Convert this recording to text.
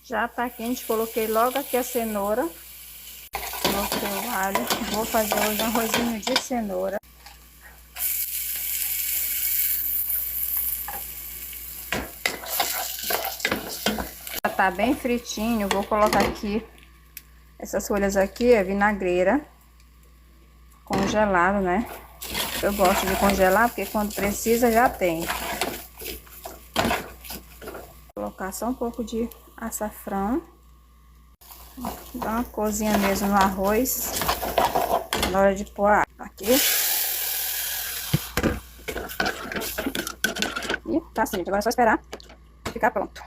Já tá quente, coloquei logo aqui a cenoura. Coloquei o alho. Vou fazer hoje um arrozinho de cenoura. Já tá bem fritinho. Vou colocar aqui essas folhas aqui, é vinagreira congelado, né? Eu gosto de congelar porque quando precisa já tem. Vou colocar só um pouco de açafrão. Dá uma corzinha mesmo no arroz. Na hora de pôr a água aqui. E tá assim, gente. Agora é só esperar ficar pronto.